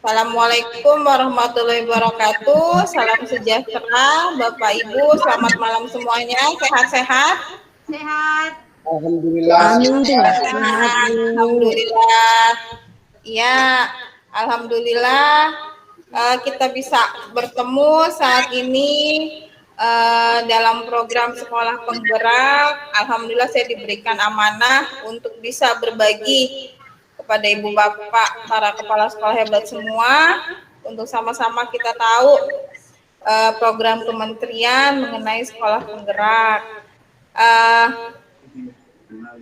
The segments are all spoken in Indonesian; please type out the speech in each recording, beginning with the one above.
Assalamualaikum warahmatullahi wabarakatuh. Salam sejahtera, Bapak Ibu. Selamat malam semuanya. Sehat-sehat? Sehat. Alhamdulillah. Alhamdulillah. Ya, alhamdulillah kita bisa bertemu saat ini dalam program Sekolah Penggerak. Alhamdulillah saya diberikan amanah untuk bisa berbagi kepada Ibu Bapak, para kepala sekolah hebat semua, untuk sama-sama kita tahu program kementerian mengenai sekolah penggerak.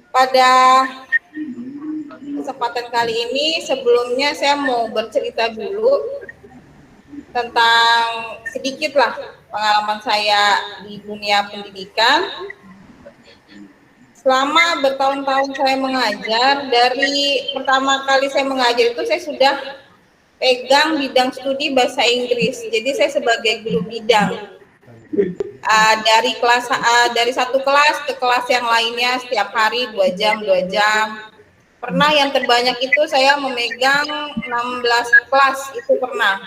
Pada kesempatan kali ini, sebelumnya saya mau bercerita dulu tentang sedikitlah pengalaman saya di dunia pendidikan. Selama bertahun-tahun saya mengajar, dari pertama kali saya mengajar itu saya sudah pegang bidang studi bahasa Inggris. Jadi saya sebagai guru bidang dari satu kelas ke kelas yang lainnya setiap hari 2 jam. Pernah yang terbanyak itu saya memegang 16 kelas itu pernah.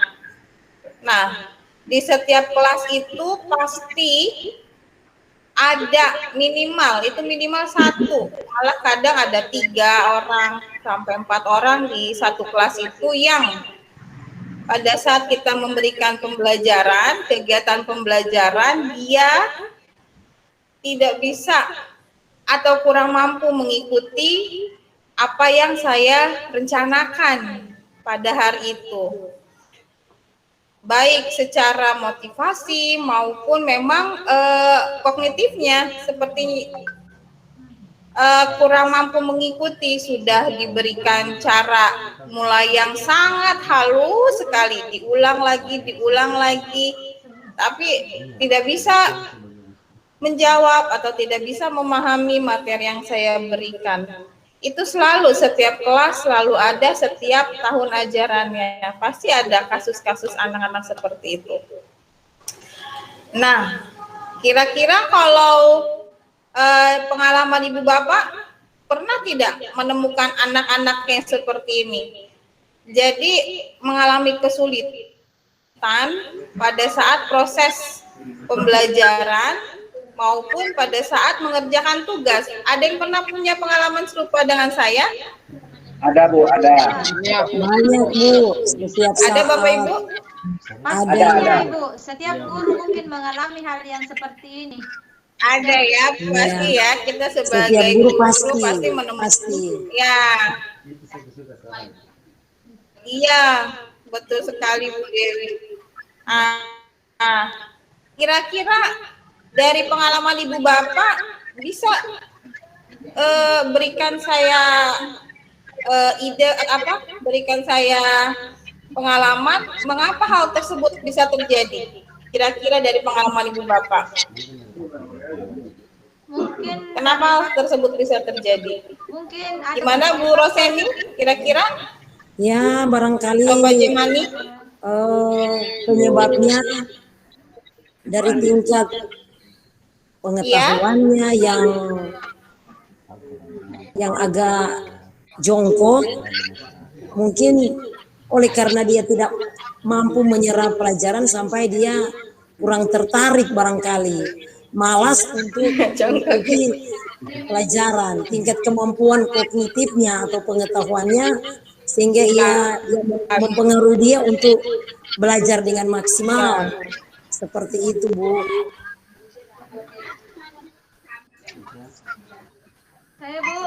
Nah, di setiap kelas itu pasti ada minimal 1, malah kadang ada 3 orang sampai 4 orang di satu kelas itu yang pada saat kita memberikan pembelajaran, kegiatan pembelajaran, dia tidak bisa atau kurang mampu mengikuti apa yang saya rencanakan pada hari itu. Baik secara motivasi maupun memang kognitifnya seperti kurang mampu mengikuti. Sudah diberikan cara mulai yang sangat halus sekali, diulang lagi, tapi tidak bisa menjawab atau tidak bisa memahami materi yang saya berikan. Itu selalu setiap kelas selalu ada, setiap tahun ajarannya pasti ada kasus-kasus anak-anak seperti itu. Nah, kira-kira kalau pengalaman Ibu Bapak pernah tidak menemukan anak-anak yang seperti ini? Jadi mengalami kesulitan pada saat proses pembelajaran maupun pada saat mengerjakan tugas. Ada yang pernah punya pengalaman serupa dengan saya? Ada Bu, ada. Banyak Bu. Ada Bapak Ibu? Ada Ibu. Setiap guru mungkin mengalami hal yang seperti ini. Ada ya, pasti ya. Kita sebagai guru pasti menemukan. Ya. Iya, betul sekali Bu Dewi. Kira-kira dari pengalaman Ibu Bapak bisa berikan saya berikan saya pengalaman mengapa hal tersebut bisa terjadi, kira-kira dari pengalaman Ibu Bapak. Mungkin kenapa hal tersebut bisa terjadi? Mungkin gimana Bu Roseni, kira-kira? Ya, barangkali Bapak Jemani, penyebabnya dari tingkat pengetahuannya yang agak jongkok, mungkin oleh karena dia tidak mampu menyerap pelajaran sampai dia kurang tertarik, barangkali malas untuk mengikuti pelajaran, tingkat kemampuan kognitifnya atau pengetahuannya, sehingga ia mempengaruhi dia untuk belajar dengan maksimal. Seperti itu Bu. Saya Bu,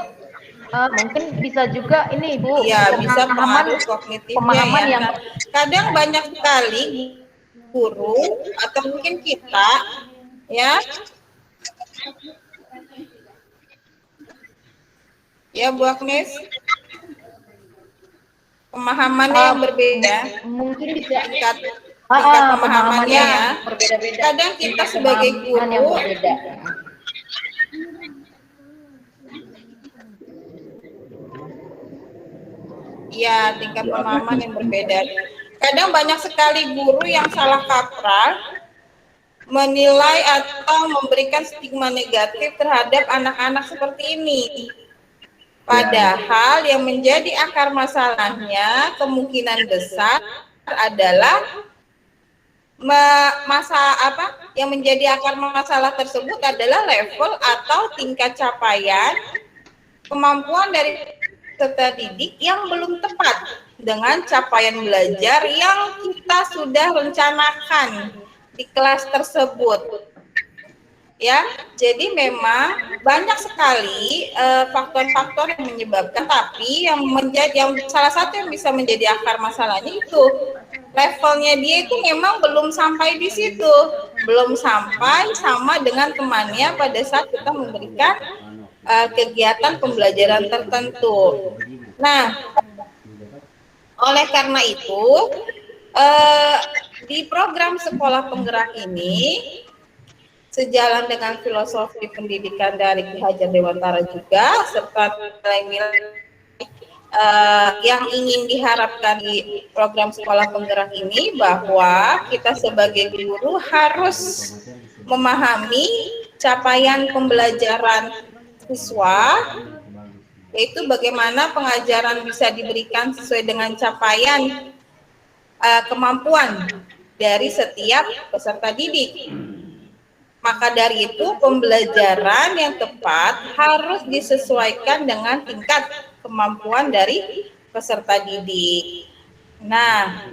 mungkin bisa juga ini Bu, ya bisa pengaruh kognitifnya pemahaman ya. yang Kadang banyak sekali guru atau mungkin kita ya Bu Agnes, pemahamannya yang berbeda, mungkin bisa tingkat pemahamannya ya berbeda-beda. Kadang kita sebagai Pemahaman yang guru berbeda. ya tingkat pemahaman yang berbeda. Kadang banyak sekali guru yang salah kaprah menilai atau memberikan stigma negatif terhadap anak-anak seperti ini. Padahal yang menjadi akar masalahnya kemungkinan besar adalah yang menjadi akar masalah tersebut adalah level atau tingkat capaian kemampuan dari peserta didik yang belum tepat dengan capaian belajar yang kita sudah rencanakan di kelas tersebut. Ya, jadi memang banyak sekali faktor-faktor yang menyebabkan, tapi yang salah satu yang bisa menjadi akar masalahnya itu levelnya dia itu memang belum sampai di situ, belum sampai sama dengan temannya pada saat kita memberikan kegiatan pembelajaran tertentu. Nah, oleh karena itu di program sekolah penggerak ini, sejalan dengan filosofi pendidikan dari Ki Hajar Dewantara juga, serta nilai-nilai yang ingin diharapkan di program sekolah penggerak ini, bahwa kita sebagai guru harus memahami capaian pembelajaran siswa, yaitu bagaimana pengajaran bisa diberikan sesuai dengan capaian kemampuan dari setiap peserta didik. Maka dari itu pembelajaran yang tepat harus disesuaikan dengan tingkat kemampuan dari peserta didik. Nah,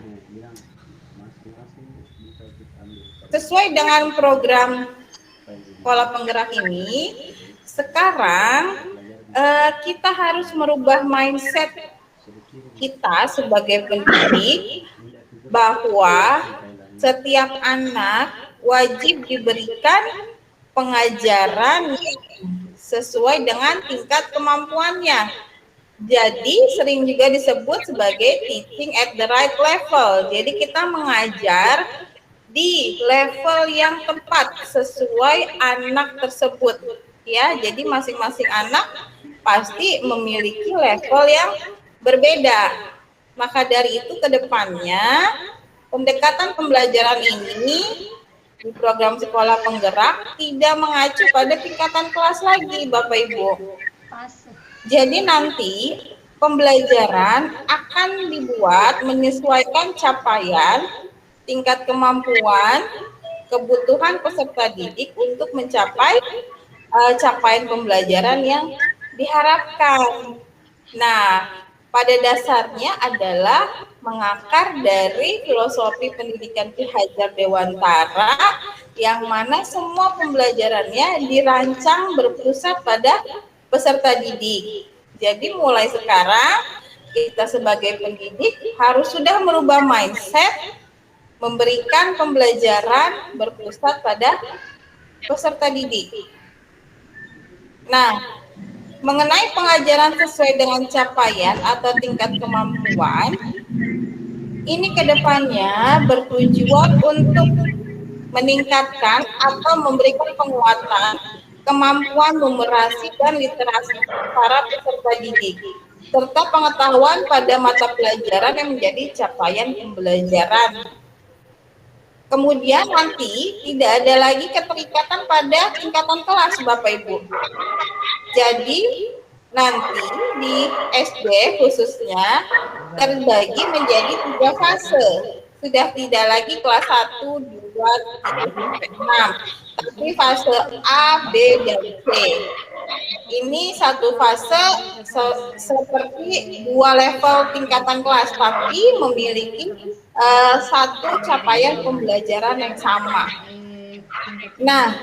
sesuai dengan program sekolah penggerak ini, sekarang kita harus merubah mindset kita sebagai pendidik bahwa setiap anak wajib diberikan pengajaran sesuai dengan tingkat kemampuannya. Jadi sering juga disebut sebagai teaching at the right level. Jadi kita mengajar di level yang tepat sesuai anak tersebut. Ya, jadi masing-masing anak pasti memiliki level yang berbeda. Maka dari itu ke depannya pendekatan pembelajaran ini di program sekolah penggerak tidak mengacu pada tingkatan kelas lagi, Bapak Ibu. Jadi nanti pembelajaran akan dibuat menyesuaikan capaian, tingkat kemampuan, kebutuhan peserta didik untuk mencapai capaian pembelajaran yang diharapkan. Nah, pada dasarnya adalah mengakar dari filosofi pendidikan Ki Hajar Dewantara, yang mana semua pembelajarannya dirancang berpusat pada peserta didik. Jadi mulai sekarang kita sebagai pendidik harus sudah merubah mindset, memberikan pembelajaran berpusat pada peserta didik. Nah, mengenai pengajaran sesuai dengan capaian atau tingkat kemampuan, ini kedepannya bertujuan untuk meningkatkan atau memberikan penguatan kemampuan numerasi dan literasi para peserta didik, serta pengetahuan pada mata pelajaran yang menjadi capaian pembelajaran. Kemudian nanti tidak ada lagi keterikatan pada tingkatan kelas, Bapak Ibu. Jadi nanti di SD khususnya terbagi menjadi 3 fase. Sudah tidak lagi kelas 1, 2, 3, sampai 6. Tapi fase A, B, dan C. Ini satu fase seperti 2 level tingkatan kelas, tapi memiliki satu capaian pembelajaran yang sama. Nah,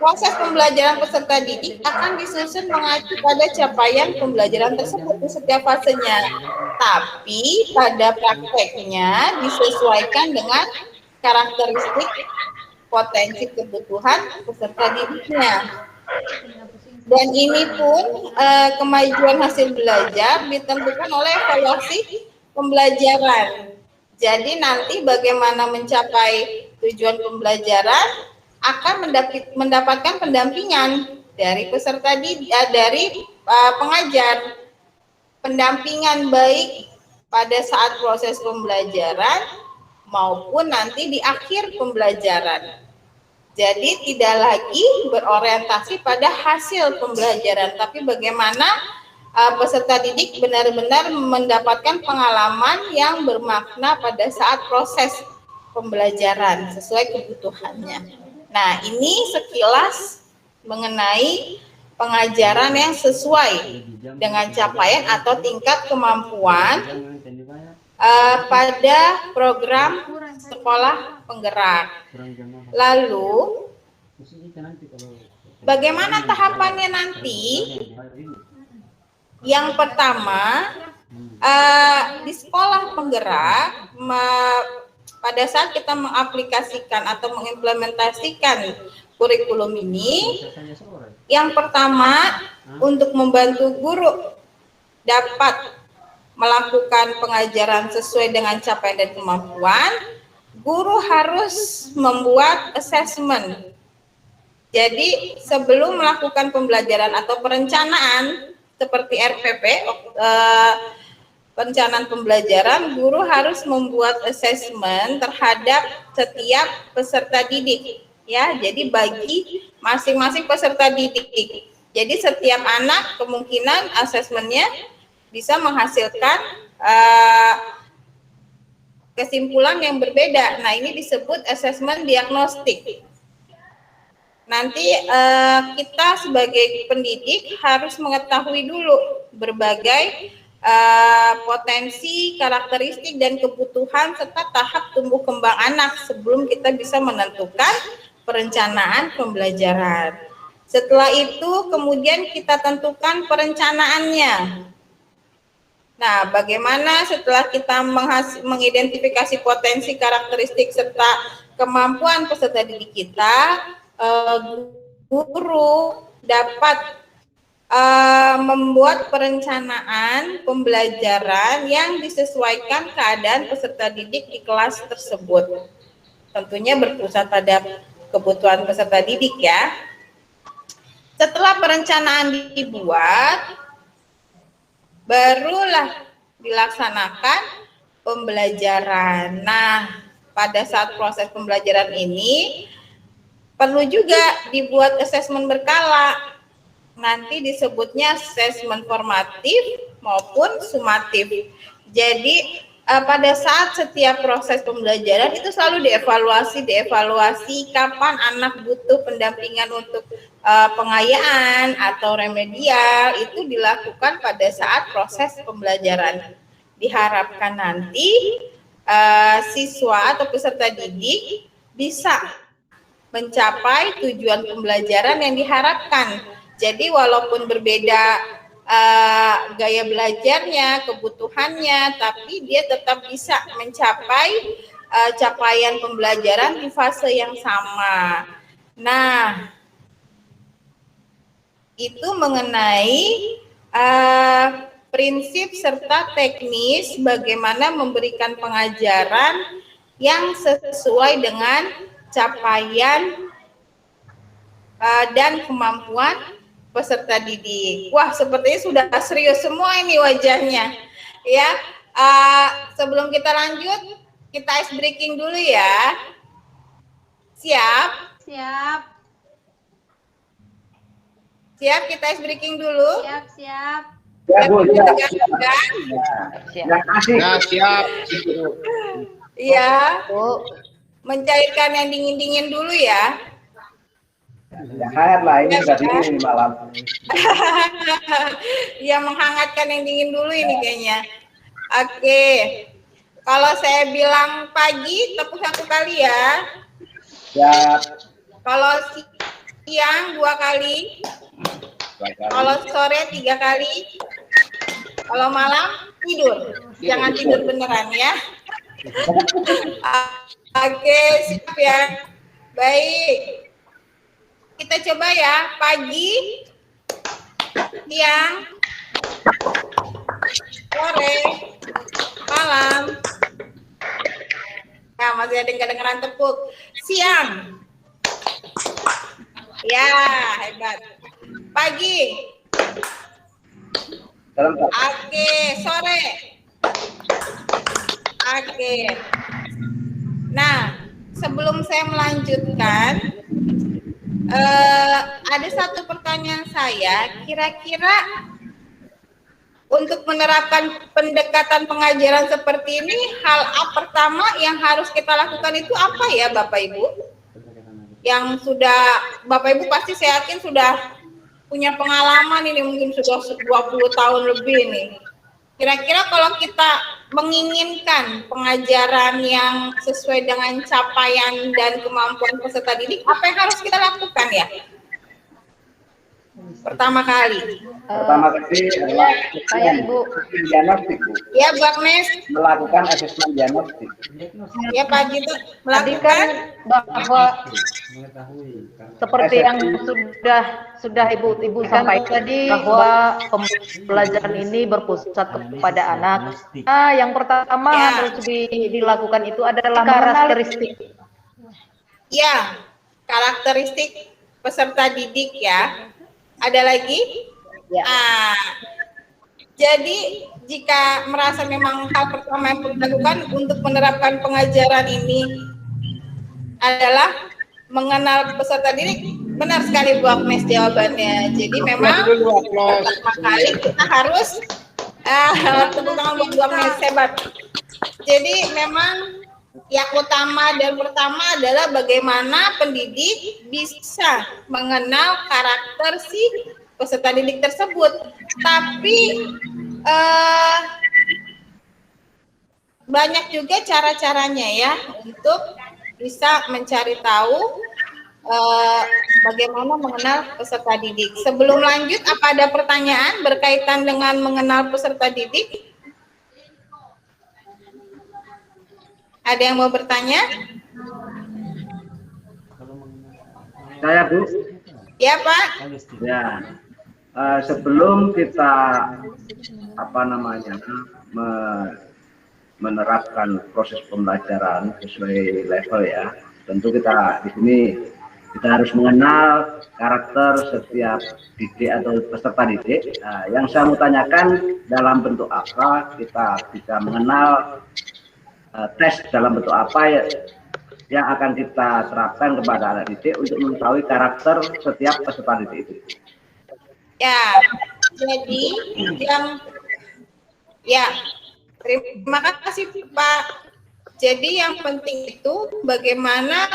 proses pembelajaran peserta didik akan disusun mengacu pada capaian pembelajaran tersebut di setiap fasenya. Tapi pada prakteknya disesuaikan dengan karakteristik potensi kebutuhan peserta didiknya. Dan ini pun kemajuan hasil belajar ditentukan oleh evaluasi pembelajaran. Jadi nanti bagaimana mencapai tujuan pembelajaran akan mendapatkan pendampingan dari peserta didik, dari pengajar, pendampingan baik pada saat proses pembelajaran maupun nanti di akhir pembelajaran. Jadi tidak lagi berorientasi pada hasil pembelajaran, tapi bagaimana peserta didik benar-benar mendapatkan pengalaman yang bermakna pada saat proses pembelajaran sesuai kebutuhannya. Nah, ini sekilas mengenai pengajaran yang sesuai dengan capaian atau tingkat kemampuan pada program sekolah penggerak. Lalu, bagaimana tahapannya nanti? Yang pertama, di sekolah penggerak, pada saat kita mengaplikasikan atau mengimplementasikan kurikulum ini, yang pertama untuk membantu guru dapat melakukan pengajaran sesuai dengan capaian dan kemampuan, guru harus membuat assessment. Jadi sebelum melakukan pembelajaran atau perencanaan seperti RPP, perencanaan pembelajaran, guru harus membuat assessment terhadap setiap peserta didik. Ya, jadi bagi masing-masing peserta didik. Jadi setiap anak kemungkinan asesmennya bisa menghasilkan kesimpulan yang berbeda. Nah, ini disebut asesmen diagnostik. Nanti kita sebagai pendidik harus mengetahui dulu berbagai potensi, karakteristik, dan kebutuhan serta tahap tumbuh kembang anak sebelum kita bisa menentukan perencanaan pembelajaran. Setelah itu kemudian kita tentukan perencanaannya. Nah, bagaimana setelah kita mengidentifikasi potensi, karakteristik, serta kemampuan peserta didik kita, guru dapat membuat perencanaan pembelajaran yang disesuaikan keadaan peserta didik di kelas tersebut. Tentunya berpusat pada kebutuhan peserta didik ya. Setelah perencanaan dibuat, barulah dilaksanakan pembelajaran. Nah, pada saat proses pembelajaran ini perlu juga dibuat asesmen berkala. Nanti disebutnya asesmen formatif maupun sumatif. Jadi pada saat setiap proses pembelajaran itu selalu dievaluasi kapan anak butuh pendampingan untuk pengayaan atau remedial, itu dilakukan pada saat proses pembelajaran. Diharapkan nanti siswa atau peserta didik bisa mencapai tujuan pembelajaran yang diharapkan. Jadi walaupun berbeda gaya belajarnya, kebutuhannya, tapi dia tetap bisa mencapai capaian pembelajaran di fase yang sama. Nah, itu mengenai prinsip serta teknis bagaimana memberikan pengajaran yang sesuai dengan capaian dan kemampuan peserta didik. Wah, sepertinya sudah serius semua ini wajahnya. Ya, sebelum kita lanjut, kita ice breaking dulu ya. Siap? Siap. Siap, kita ice breaking dulu. Siap, siap. Ya, Bu, ya. Siap. Iya. Mencairkan yang dingin-dingin dulu ya. Ya, hangat lah, ini sudah dingin malam. Ya, menghangatkan yang dingin dulu ini kayaknya. Oke. Kalau saya bilang pagi, tepuk satu kali ya. Ya. Kalau siang 2 kali. Kalau sore 3 kali. Kalau malam tidur. Jangan tidur beneran ya. Oke, siap ya. Baik. Kita coba ya, pagi, siang, sore, malam. Nah, masih ada yang kedengeran tepuk. Siang. Ya, hebat. Pagi. Oke, sore. Oke. Nah, sebelum saya melanjutkan, ada satu pertanyaan saya, kira-kira untuk menerapkan pendekatan pengajaran seperti ini, hal pertama yang harus kita lakukan itu apa ya Bapak Ibu? Yang sudah, Bapak Ibu pasti saya yakin sudah punya pengalaman ini, mungkin sudah 20 tahun lebih nih. Kira-kira kalau kita menginginkan pengajaran yang sesuai dengan capaian dan kemampuan peserta didik, apa yang harus kita lakukan ya? Pertama kali adalah Saya Ibu. diagnostik, Bu. ya Bu Agnes, Melakukan asesmen diagnostik. ya Pak Gitu, Tadi melakukan kan bahwa seperti yang sudah Ibu sampaikan tadi bahwa pembelajaran ini berpusat kepada anak. Yang pertama Ya. harus dilakukan itu adalah karakteristik. ya karakteristik peserta didik ya. Ada lagi? Ya. Jadi jika merasa memang hal pertama yang perlu dilakukan untuk menerapkan pengajaran ini adalah mengenal peserta didik, benar sekali Bu Agnes jawabannya. Jadi memang pertama kali kita harus tepuk tangan buat Bu Agnes, hebat. Jadi memang yang utama dan pertama adalah bagaimana pendidik bisa mengenal karakter si peserta didik tersebut. Tapi banyak juga cara-caranya ya untuk bisa mencari tahu bagaimana mengenal peserta didik. Sebelum lanjut, apa ada pertanyaan berkaitan dengan mengenal peserta didik? Ada yang mau bertanya? Saya, Bu. Ya, Pak. Ya. Sebelum kita menerapkan proses pembelajaran sesuai level ya, tentu kita di sini kita harus mengenal karakter setiap didik atau peserta didik. Nah, yang saya mau tanyakan, dalam bentuk apa kita bisa mengenal tes dalam bentuk apa ya yang akan kita terapkan kepada anak didik untuk mengetahui karakter setiap peserta didik itu? Ya, jadi terima kasih Pak. Jadi yang penting itu bagaimana,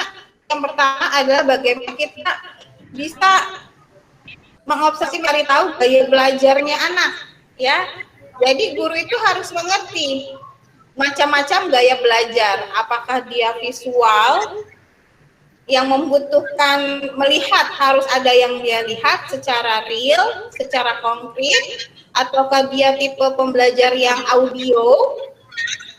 yang pertama adalah bagaimana kita bisa mengobservasi, mencari tahu gaya belajarnya anak, ya. Jadi guru itu harus mengerti macam-macam gaya belajar, apakah dia visual yang membutuhkan melihat, harus ada yang dia lihat secara real, secara konkret, ataukah dia tipe pembelajar yang audio,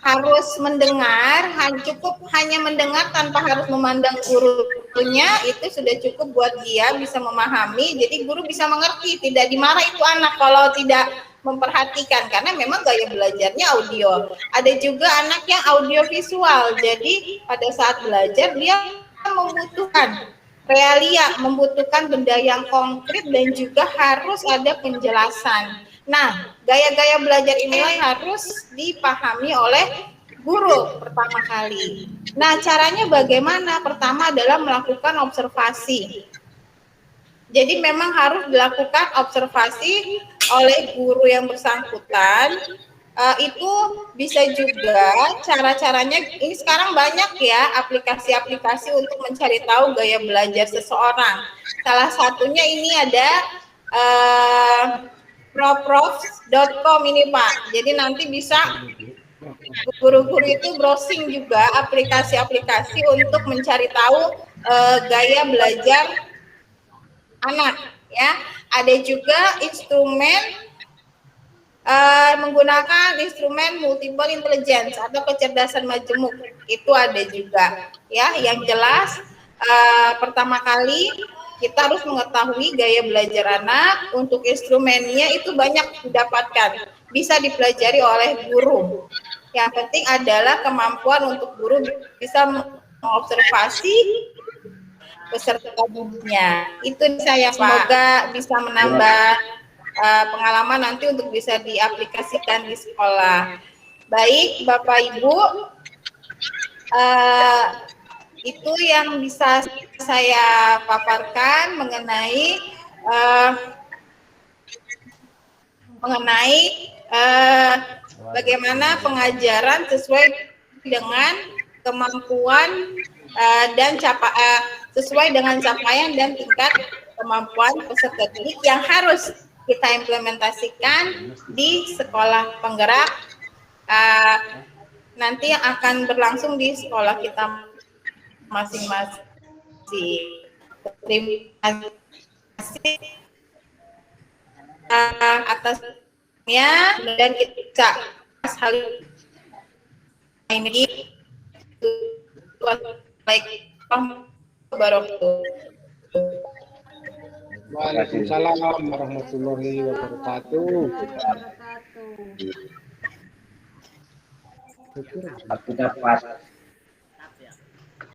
harus mendengar, cukup hanya mendengar tanpa harus memandang gurunya, itu sudah cukup buat dia bisa memahami. Jadi guru bisa mengerti, tidak dimarah itu anak kalau tidak memperhatikan, karena memang gaya belajarnya audio. Ada juga anak yang audio visual, jadi pada saat belajar dia membutuhkan realia, membutuhkan benda yang konkret dan juga harus ada penjelasan. Nah, gaya-gaya belajar inilah yang harus dipahami oleh guru pertama kali. Nah, caranya bagaimana? Pertama adalah melakukan observasi. Jadi memang harus dilakukan observasi oleh guru yang bersangkutan. Itu bisa juga cara-caranya, ini sekarang banyak ya aplikasi-aplikasi untuk mencari tahu gaya belajar seseorang. Salah satunya ini ada proprof.com ini Pak. Jadi nanti bisa guru-guru itu browsing juga aplikasi-aplikasi untuk mencari tahu gaya belajar anak ya. Ada juga instrumen menggunakan instrumen multiple intelligence atau kecerdasan majemuk, itu ada juga ya. Yang jelas pertama kali kita harus mengetahui gaya belajar anak. Untuk instrumennya itu banyak didapatkan, bisa dipelajari oleh guru. Yang penting adalah kemampuan untuk guru bisa mengobservasi peserta didiknya. Itu saya, semoga bisa menambah pengalaman nanti untuk bisa diaplikasikan di sekolah. Baik Bapak Ibu, itu yang bisa saya paparkan mengenai bagaimana pengajaran sesuai dengan kemampuan dan sesuai dengan capaian dan tingkat kemampuan peserta didik yang harus kita implementasikan di sekolah penggerak nanti yang akan berlangsung di sekolah kita masing-masing. Terima kasih atasnya dan kita hal ini baik Waalaikumsalam warahmatullahi wabarakatuh. Kita pas